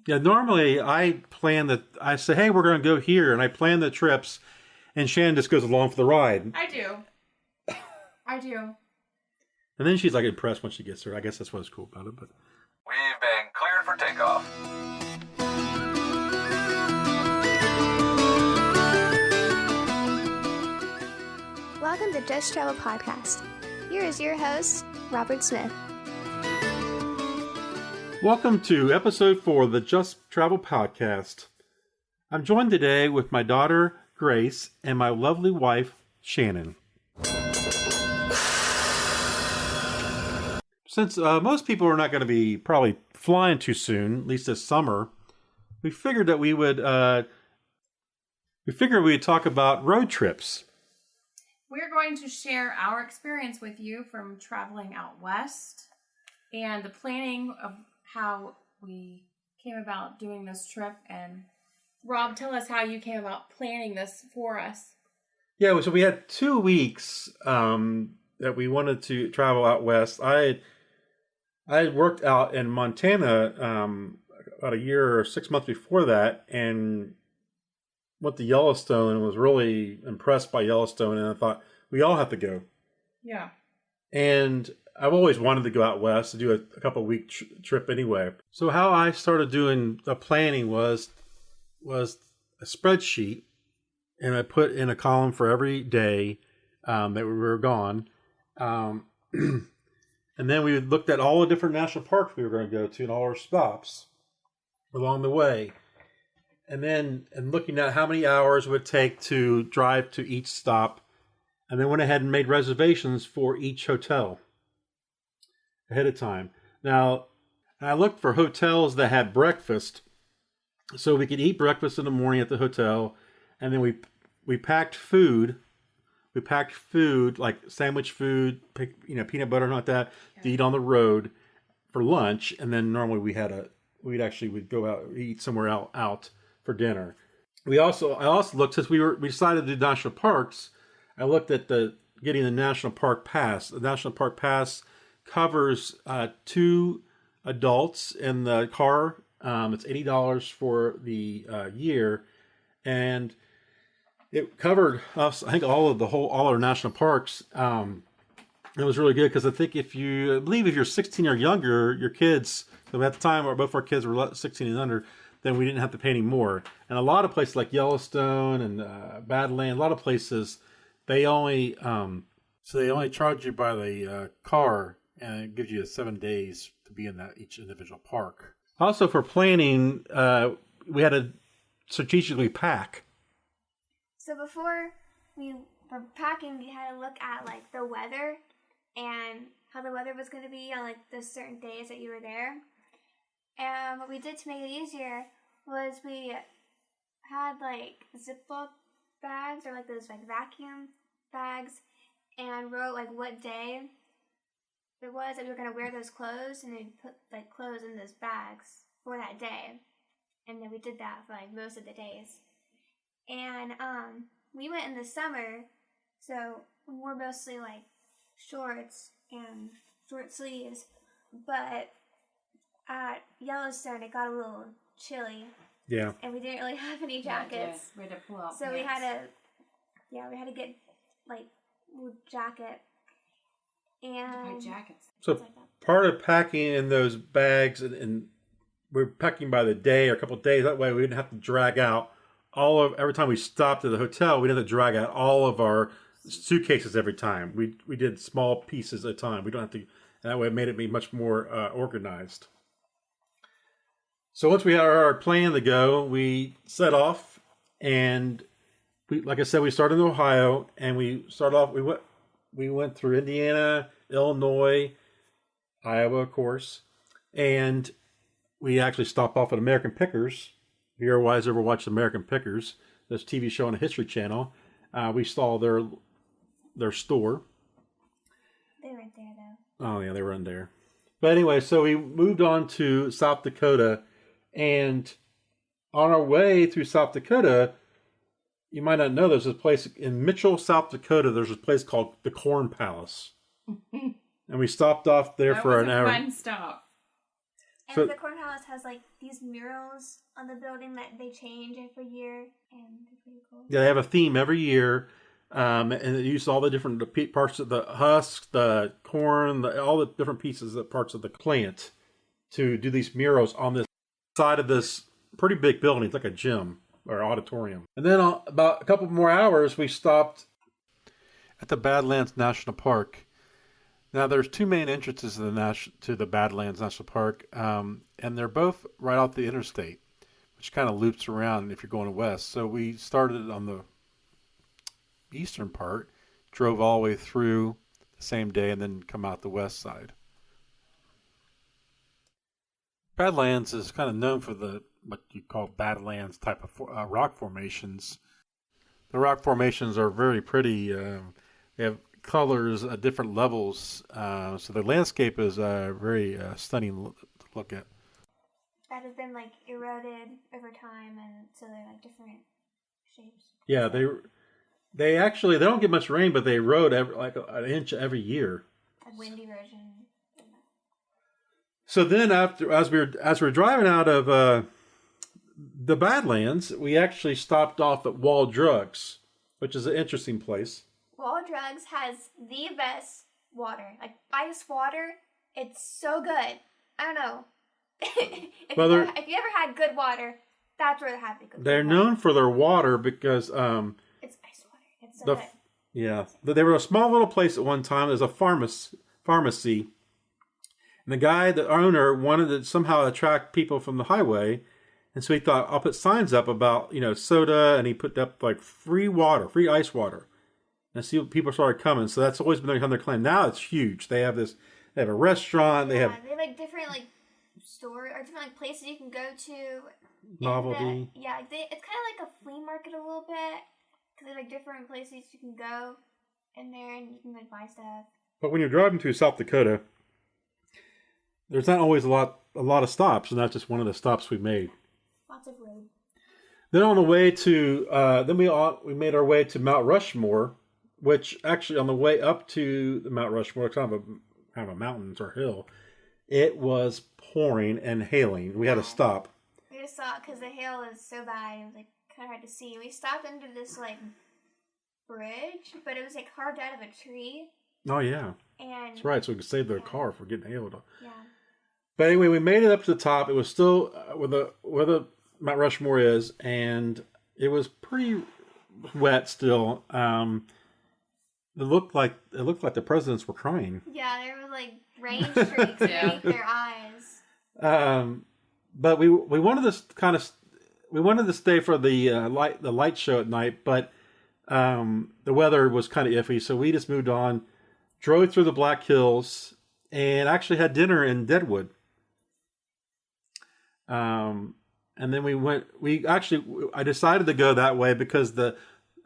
Yeah, normally I plan that. I say, hey, we're going to go here, and I plan the trips, and Shannon just goes along for the ride. I do. And then she's like impressed when she gets there. I guess that's what's cool about it. But We've been cleared for takeoff. Welcome to Just Travel Podcast. Here is your host, Robert Smith. welcome to episode 4 of the Just Travel Podcast. I'm joined today with my daughter, Grace, and my lovely wife, Shannon. Since most people are not going to be probably flying too soon, at least this summer, we figured that we would talk about road trips. We're going to share our experience with you from traveling out west and the planning of how we came about doing this trip. And Rob, tell us how you came about planning this for us. Yeah, so we had 2 weeks that we wanted to travel out west. I had worked out in Montana about a year or 6 months before that, and went to Yellowstone and was really impressed by Yellowstone, and I thought, we all have to go. Yeah. And I've always wanted to go out west to do a couple week trip anyway. So how I started doing the planning was a spreadsheet, and I put in a column for every day that we were gone. And then we looked at all the different national parks we were going to go to and all our stops along the way. And looking at how many hours it would take to drive to each stop. And then went ahead and made reservations for each hotel ahead of time. Now, I looked for hotels that had breakfast so we could eat breakfast in the morning at the hotel. And then we packed food. We packed food, like sandwich food, peanut butter and like that, to eat on the road for lunch. And then normally we'd go out and eat somewhere out for dinner. I also looked, since we decided to do national parks, I looked at getting the National Park Pass. The National Park Pass covers 2 adults in the car. It's $80 for the year, and it covered us. I think all our national parks. It was really good because I believe if you're 16 or younger, your kids. So at the time, both our kids were 16 and under. Then we didn't have to pay any more. And a lot of places like Yellowstone and Badlands, a lot of places, they only charge you by the car, and it gives you 7 days to be in each individual park. Also, for planning, we had to strategically pack. So before we were packing, we had to look at like the weather and how the weather was going to be on like the certain days that you were there. And what we did to make it easier was we had like Ziploc bags or like those like vacuum bags, and wrote like what day it was that we were going to wear those clothes, and then put like clothes in those bags for that day. And then we did that for like most of the days. And we went in the summer, so we wore mostly like shorts and short sleeves, but at Yellowstone, it got a little chilly. Yeah. And we didn't really have any jackets. We had to pull out so pants. we had to get like a jacket and jackets. So like part of packing in those bags, and we're packing by the day or a couple of days. That way we didn't have to drag out every time we stopped at the hotel. We didn't have to drag out all of our suitcases every time. We did small pieces at a time. We don't have to. That way it made it be much more organized. So once we had our plan to go, we set off, and like I said, we started in Ohio, and we went through Indiana, Illinois, Iowa, of course, and we actually stopped off at American Pickers. If you ever watched American Pickers, this TV show on the History Channel, we saw their store. They weren't there though. Oh yeah, they were in there. But anyway, so we moved on to South Dakota, and on our way through South Dakota, you might not know, there's this place in Mitchell, South Dakota. There's this place called the Corn Palace, and we stopped off there for an hour. That was a fun stop. And So- the courthouse has like these murals on the building that they change every year, and they're pretty cool. Yeah, they have a theme every year, and they use all the different parts of the husk, the corn, all the different pieces, the parts of the plant, to do these murals on the side of this pretty big building. It's like a gym or auditorium. And then about a couple more hours, we stopped at the Badlands National Park. Now, there's two main entrances to the Badlands National Park, and they're both right off the interstate, which kind of loops around if you're going west. So we started on the eastern part, drove all the way through the same day, and then come out the west side. Badlands is kind of known for what you call Badlands type of rock formations. The rock formations are very pretty. They have colors at different levels, so the landscape is very stunning to look at. That have been like eroded over time, and so they're like different shapes. Yeah, they actually they don't get much rain, but they erode like an inch every year. Like wind erosion. So then, as we were driving out of the Badlands, we actually stopped off at Wall Drugs, which is an interesting place. Wall Drugs has the best water, like ice water. It's so good. I don't know. if you ever had good water, that's where they're happy. They're known for their water because it's ice water. It's so good. Yeah, they were a small little place at one time. There's a pharmacy, and the owner, wanted to somehow attract people from the highway, and so he thought, I'll put signs up about soda, and he put up like free ice water, and see people started coming. So that's always been their claim. Now it's huge. They have a restaurant. They have like different like store or different like places you can go to. Novelty. It's kind of like a flea market a little bit, because there's like different places you can go in there and you can like buy stuff. But when you're driving through South Dakota, there's not always a lot of stops, and that's just one of the stops we made. Lots of road. Then on the way to we made our way to Mount Rushmore, which actually on the way up to the Mount Rushmore, kind of a mountain or hill, it was pouring and hailing. We had to stop. We just saw it because the hail is so bad. It was like kind of hard to see. We stopped under this like bridge, but it was like carved out of a tree. Oh yeah, and that's right. So we could save the car from getting hailed. Yeah. But anyway, we made it up to the top. It was still where the Mount Rushmore is, and it was pretty wet still. It looked like the presidents were crying. Yeah, there was like rain streaks beneath their eyes. But we wanted to stay for the light show at night, but the weather was kind of iffy, so we just moved on, drove through the Black Hills, and actually had dinner in Deadwood. And then I decided to go that way because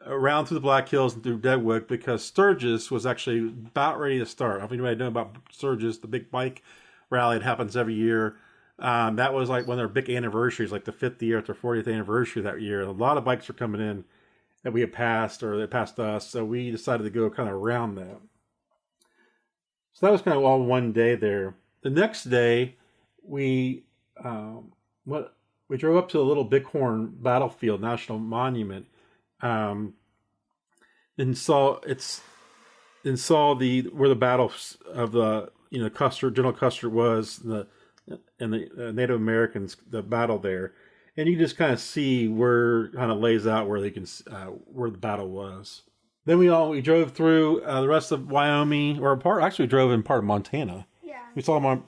around through the Black Hills and through Deadwood, because Sturgis was actually about ready to start. I don't know if anybody know about Sturgis, the big bike rally that happens every year. That was like one of their big anniversaries, like the 50th or 40th anniversary that year. A lot of bikes were coming in that we had passed or they passed us, so we decided to go kind of around that. So that was kind of all one day there. The next day, we drove up to the Little Bighorn Battlefield National Monument, and saw where the battle of the General Custer was, and the Native Americans, the battle there, and you just kind of see where kind of lays out where they can where the battle was. Then we drove through the rest of Wyoming, we drove in part of Montana. Yeah. We saw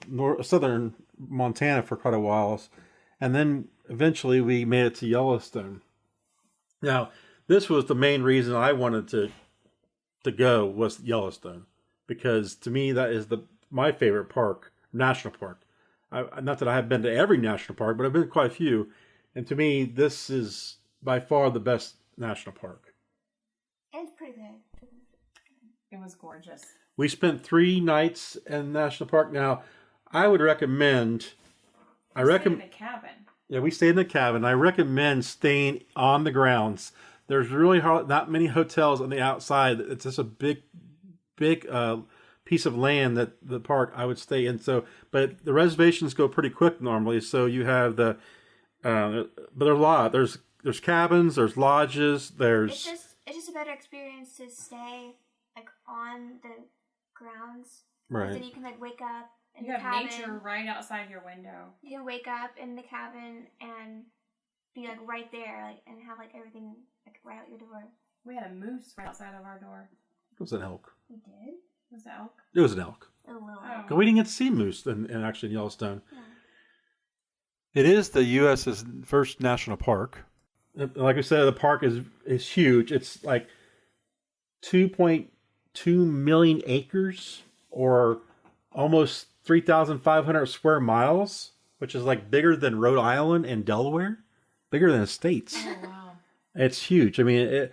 southern Montana for quite a while, and then eventually we made it to Yellowstone. Now, this was the main reason I wanted to go, was Yellowstone, because to me that is my favorite national park. Not that I have been to every national park, but I've been to quite a few, and to me this is by far the best national park. It's pretty good. It was gorgeous. We spent 3 nights in the national park. Now, I would recommend. We stayed in a cabin. Yeah, we stayed in a cabin. I recommend staying on the grounds. There's really not many hotels on the outside. It's just a big piece piece of land that the park, I would stay in. So, but the reservations go pretty quick normally. So you have the, but there's a lot. There's cabins, there's lodges, there's. It's just a better experience to stay like on the grounds. Right. Then you can like wake up in You the have cabin. nature right outside your window. You can wake up in the cabin and be like right there, like and have like everything like right out your door. We had a moose right outside of our door. It was an elk. We did. Was that elk? It was an elk. A little. Oh. But we didn't get to see moose in actually in Yellowstone. Yeah. It is the U.S.'s first national park. Like I said, the park is huge. It's like 2.2 million acres, or almost 3,500 square miles, which is like bigger than Rhode Island and Delaware, bigger than the states. Oh, wow. It's huge. I mean,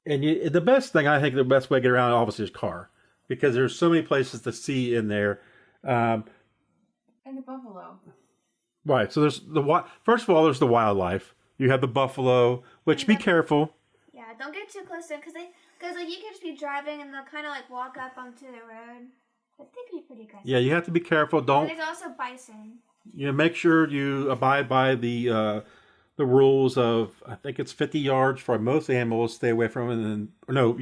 the best thing, I think the best way to get around obviously is car, because there's so many places to see in there. And the buffalo. Right. So there's first of all, there's the wildlife. You have the buffalo, which be careful. Yeah, don't get too close to them because like you can just be driving and they'll kind of like walk up onto the road. But they can be pretty aggressive. Yeah, you have to be careful. Don't. And there's also bison. Make sure you abide by the rules of, I think it's 50 yards for most animals. Stay away from it. And no.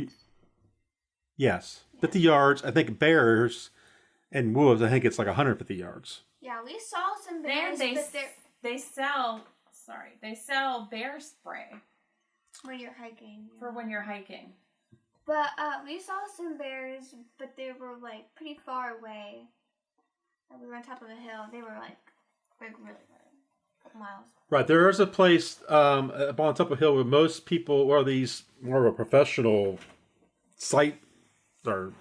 Yes, 50 yards. I think bears and wolves, I think it's like 150 yards. Yeah, we saw some bears, Then but they sell bear spray when you're hiking. for when you're hiking. But we saw some bears, but they were like pretty far away. We were on top of a hill. They were like really a couple miles. Right, there is a place up on top of a hill where most people are these more of a professional site or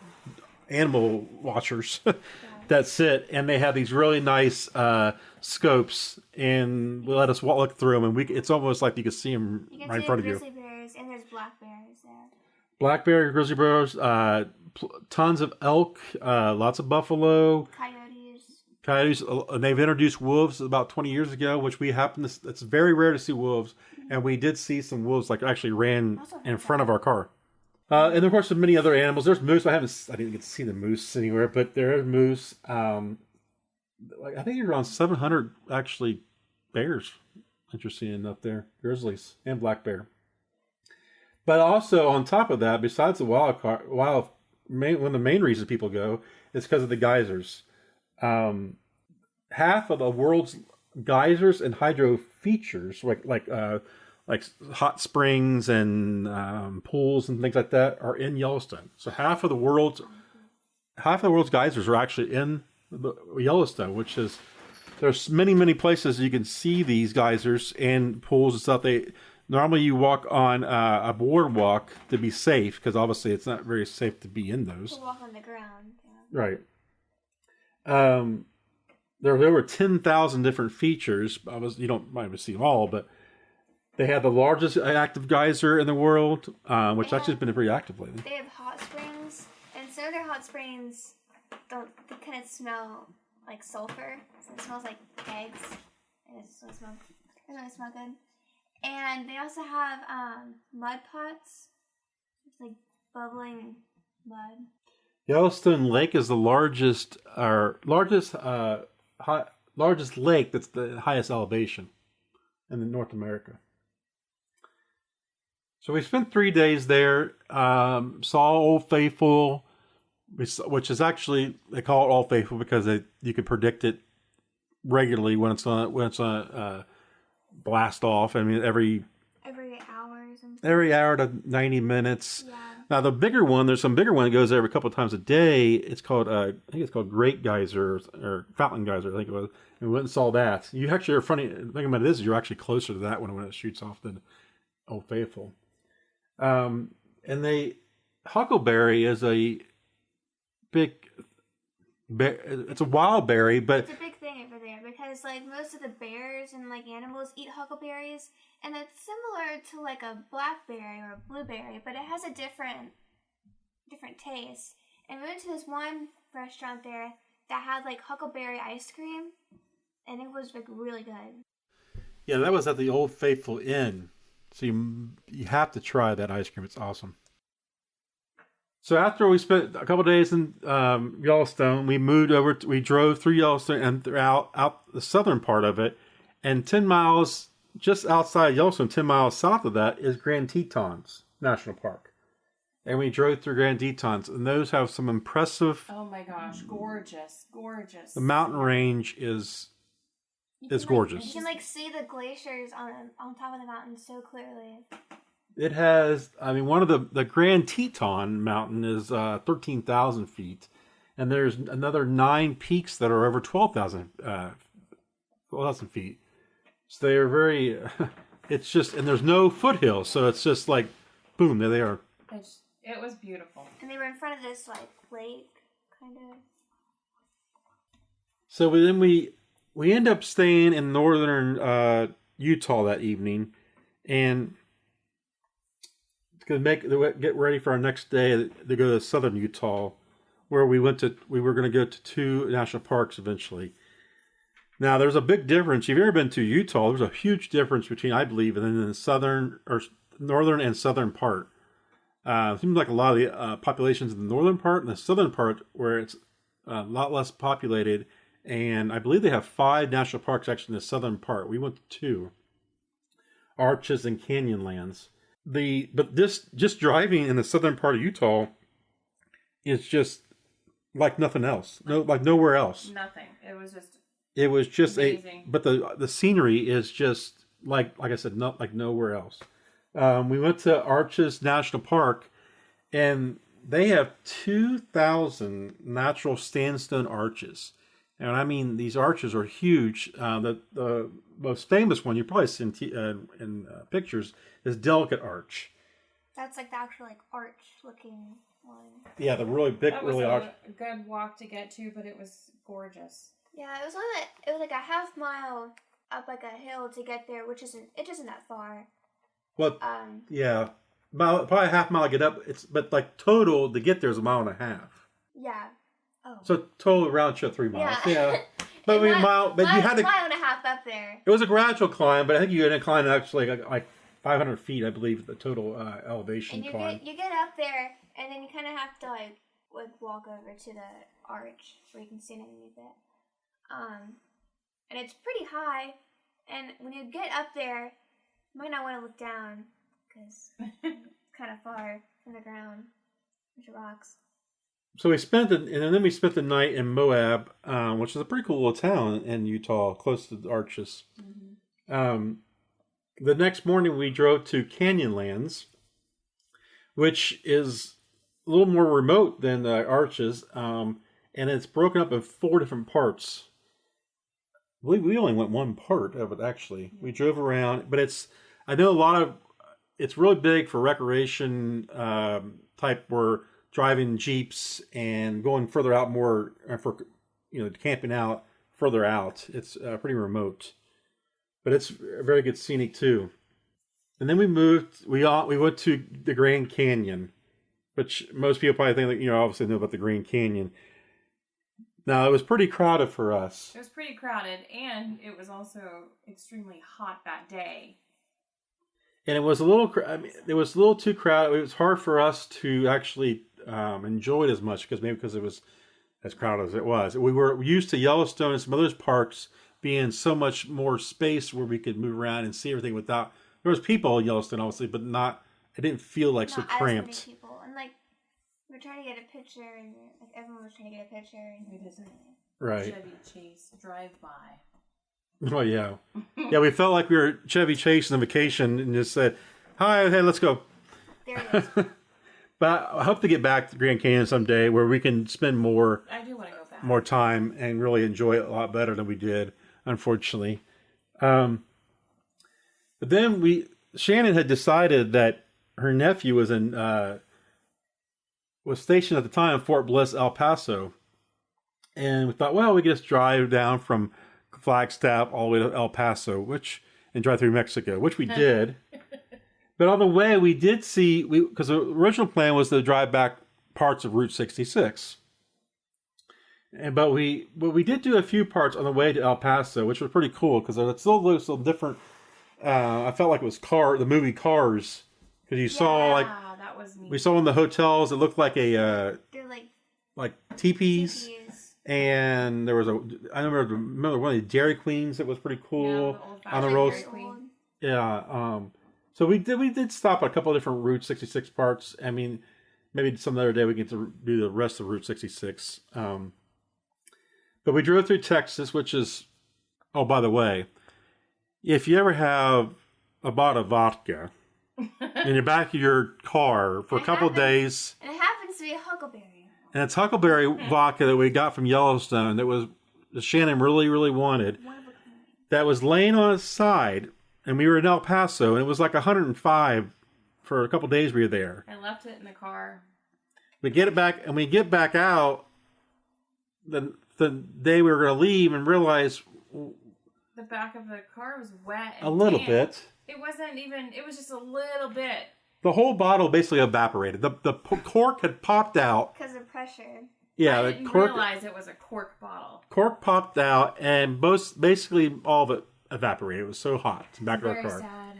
animal watchers that sit, and they have these really nice scopes, and we let us look through them, and it's almost like you can see them right in front of you. Grizzly bears, and there's black bears there. Black bear, grizzly bears, tons of elk, lots of buffalo, coyotes. They've introduced wolves about 20 years ago, which we happen to. It's very rare to see wolves, and we did see some wolves like actually ran in front of our car. And of course, there's many other animals. There's moose. I didn't get to see the moose anywhere, but there is moose. I think you're around 700 actually bears. Interesting up there, grizzlies and black bear. But also on top of that, besides the one of the main reasons people go is because of the geysers. Half of the world's geysers and hydro features, like hot springs and pools and things like that, are in Yellowstone. So half of the world's geysers are actually in Yellowstone, which is, there's many places you can see these geysers and pools and stuff. Normally you walk on a boardwalk to be safe, because obviously it's not very safe to be in those. To walk on the ground. Yeah. Right. There were 10,000 different features. You don't might have seen them all, but they have the largest active geyser in the world, which actually has been pretty active lately. They have hot springs, and some of their hot springs, they kind of smell like sulfur. So it smells like eggs. And it doesn't smell good. And they also have mud pots. It's like bubbling mud. Yellowstone Lake is the largest lake that's the highest elevation in North America. So we spent 3 days there. Saw Old Faithful, which is actually, they call it Old Faithful because you can predict it regularly when it's on blast off. I mean, every hour or something. Every hour to 90 minutes. Yeah. Now the bigger one, there's some bigger one that goes every couple of times a day. It's called, I think it's called Great Geyser or Fountain Geyser, I think it was. And we went and saw that. You actually are funny. The thing about it is, you're actually closer to that one when it shoots off than Old Faithful. And huckleberry is a big, it's a wild berry, but it's a big thing over there because like most of the bears and like animals eat huckleberries, and it's similar to like a blackberry or a blueberry, but it has a different taste. And we went to this one restaurant there that had like huckleberry ice cream, and it was like really good. Yeah, that was at the Old Faithful Inn. So you have to try that ice cream. It's awesome. So after we spent a couple of days in Yellowstone, we moved over. We drove through Yellowstone and throughout out the southern part of it, and 10 miles just outside Yellowstone, 10 miles south of that is Grand Tetons National Park, and we drove through Grand Tetons, and those have some impressive. Oh my gosh, gorgeous, gorgeous. The mountain range is gorgeous. You can like see the glaciers on top of the mountain so clearly. It has, I mean, one of the Grand Teton Mountain is 13,000 feet, and there's another 9 peaks that are over 12,000 feet. So they are very, it's just, and there's no foothills, so it's just like, boom, there they are. It was beautiful. And they were in front of this like lake, kind of. So then we end up staying in northern Utah that evening, and to get ready for our next day to go to southern Utah, where we were going to go to 2 national parks eventually. Now, there's a big difference. If you've ever been to Utah, there's a huge difference between, I believe, in the southern or northern and southern part. It seems like a lot of the populations in the northern part and the southern part, where it's a lot less populated. And I believe they have 5 national parks actually in the southern part. We went to 2, Arches and Canyonlands. But this just driving in the southern part of Utah is just like nothing else. No, like nowhere else. Nothing. It was just amazing. But the scenery is just like I said, not like nowhere else. We went to Arches National Park, and they have 2,000 natural sandstone arches. And I mean, these arches are huge. The most famous one you've probably seen in pictures is Delicate Arch. That's like the actual like arch looking one. Yeah, the really big, that was really arch. a good walk to get to, but it was gorgeous. Yeah, it was like a half mile up like a hill to get there, which isn't that far. Well, yeah, probably a half mile to get up. But like total to get there is a mile and a half. Yeah. Oh. So total round trip 3 miles. Yeah. But you had a mile and a half up there. It was a gradual climb, but I think you had to climb actually like 500 feet, I believe, the total elevation and climb. You get up there, and then you kind of have to like walk over to the arch where you can stand underneath it. And it's pretty high, and when you get up there, you might not want to look down because it's kind of far from the ground. There's rocks. So we spent the night in Moab, which is a pretty cool little town in Utah, close to the Arches. Mm-hmm. The next morning we drove to Canyonlands, which is a little more remote than the Arches, and it's broken up in 4 different parts. I believe we only went one part of it, actually. We drove around, but it's really big for recreation type, where driving Jeeps and going further out more for, camping out further out. It's pretty remote, but it's very good scenic too. And then we went to the Grand Canyon, which most people probably think that, obviously know about the Grand Canyon. Now, it was pretty crowded for us. It was pretty crowded, and it was also extremely hot that day. And it was a little too crowded. It was hard for us to actually enjoy it as much because it was as crowded as it was. We were used to Yellowstone and some other parks being so much more space where we could move around and see everything without. There was people in Yellowstone, obviously, but not. It didn't feel like so cramped. As many people. And like we were trying to get a picture, and like everyone was trying to get a picture, and it was right. Chevy Chase drive-by. Oh yeah, yeah. We felt like we were Chevy Chase on vacation and just said, "Hi, hey, let's go." There it is. But I hope to get back to Grand Canyon someday, where we can spend more. I do want to go back. More time and really enjoy it a lot better than we did, unfortunately. But then Shannon had decided that her nephew was stationed at the time in Fort Bliss, El Paso, and we thought, well, we could just drive down from Flagstaff all the way to El Paso, and drive through Mexico, which we did. But on the way, we did see, because the original plan was to drive back parts of Route 66. But we did do a few parts on the way to El Paso, which was pretty cool because it still looks a little different. I felt like it was the movie Cars, because you saw like was neat. We saw in the hotels. It looked like They're like teepees. And there was I remember one of the Dairy Queens that was pretty cool on the road. Yeah. So we did stop at a couple of different Route 66 parts. I mean, maybe some other day we get to do the rest of Route 66. But we drove through Texas, which is, oh, by the way, if you ever have a bottle of vodka in the back of your car for a couple of days, and it happens to be a huckleberry. And it's huckleberry vodka that we got from Yellowstone that Shannon really, really wanted. That was laying on its side, and we were in El Paso, and it was like 105 for a couple days we were there. I left it in the car. We get it back, and we get back out the day we were going to leave and realize the back of the car was wet. And a little damp. bit. It wasn't even. It was just a little bit. The whole bottle basically evaporated. The cork had popped out. Because of pressure. Yeah, I didn't realize it was a cork bottle. Cork popped out, and basically all of it evaporated. It was so hot in the back of our car. Very sad.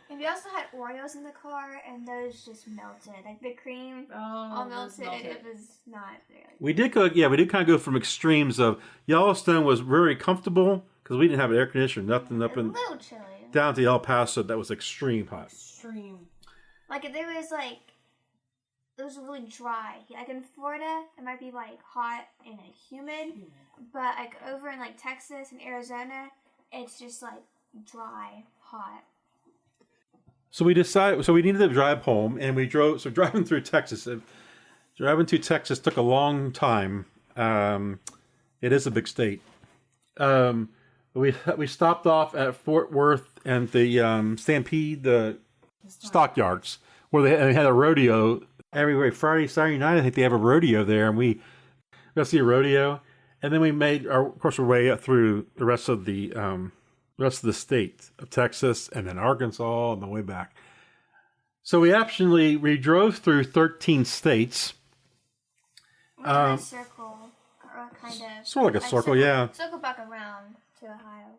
And we also had Oreos in the car, and those just melted. Like the cream all melted. It was not really. We did kind of go from extremes of Yellowstone was very comfortable because we didn't have an air conditioner, nothing up in. A little chilly. Down to El Paso, that was extreme hot. Extreme. Like if there was it was really dry. Like in Florida, it might be like hot and humid, but like over in like Texas and Arizona, it's just like dry, hot. So we decided. So we needed to drive home, and we drove. So driving through Texas took a long time. It is a big state. We stopped off at Fort Worth and the Stampede, the stockyards, where they had a rodeo every Friday, Saturday night. I think they have a rodeo there, and we got to see a rodeo. And then we made our way up through the rest of the state of Texas, and then Arkansas, and the way back. So we drove through 13 states. A circle, or kind of. Sort of like a circle, yeah. Circle back around to Ohio.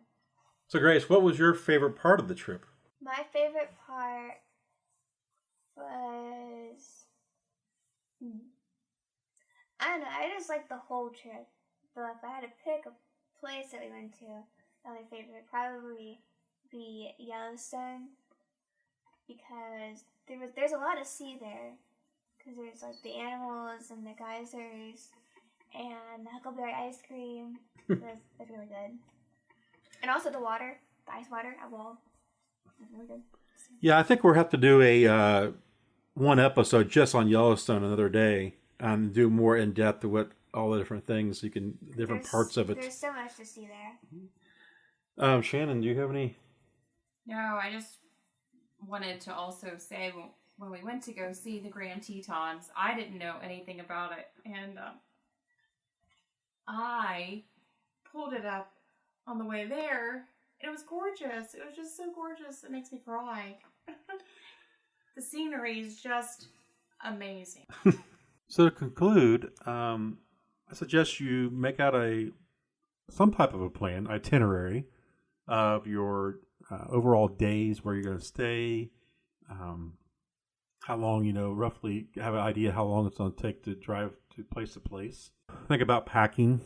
So Grace, what was your favorite part of the trip? My favorite part was, I don't know, I just liked the whole trip. But if I had to pick a place that we went to, my favorite would probably be Yellowstone, because there's a lot to see there. Because there's like the animals and the geysers and the huckleberry ice cream. That's really good. And also the water, the ice water at Wall. That's really good. Yeah, I think we'll have to do a one episode just on Yellowstone another day and do more in depth of what all the different things parts of it. There's so much to see there. Shannon, do you have any? No, I just wanted to also say when we went to go see the Grand Tetons, I didn't know anything about it, and I pulled it up on the way there, and it was gorgeous. It was just so gorgeous. It makes me cry. The scenery is just amazing. So to conclude, I suggest you make out some type of a plan, itinerary of your overall days, where you're going to stay, how long, roughly have an idea how long it's going to take to drive to place. Think about packing,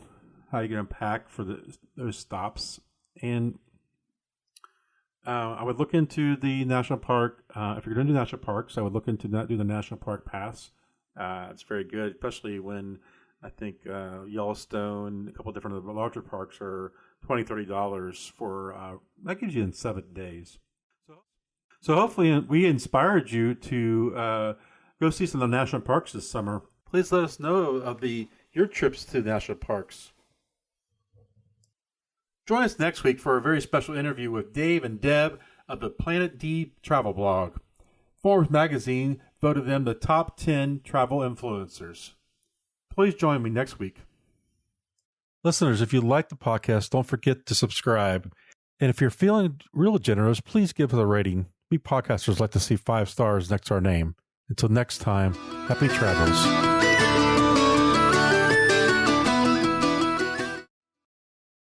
how you're going to pack for those stops. And I would look into the national park. If you're going to do national parks, I would look into do the National Park Pass. It's very good, especially when I think Yellowstone, a couple of different larger parks are $20, $30 for, that gives you in 7 days. So hopefully we inspired you to go see some of the national parks this summer. Please let us know of your trips to national parks. Join us next week for a very special interview with Dave and Deb of the Planet D travel blog. Forbes magazine voted them the top 10 travel influencers. Please join me next week. Listeners, if you like the podcast, don't forget to subscribe. And if you're feeling real generous, please give us a rating. We podcasters like to see 5 stars next to our name. Until next time, happy travels.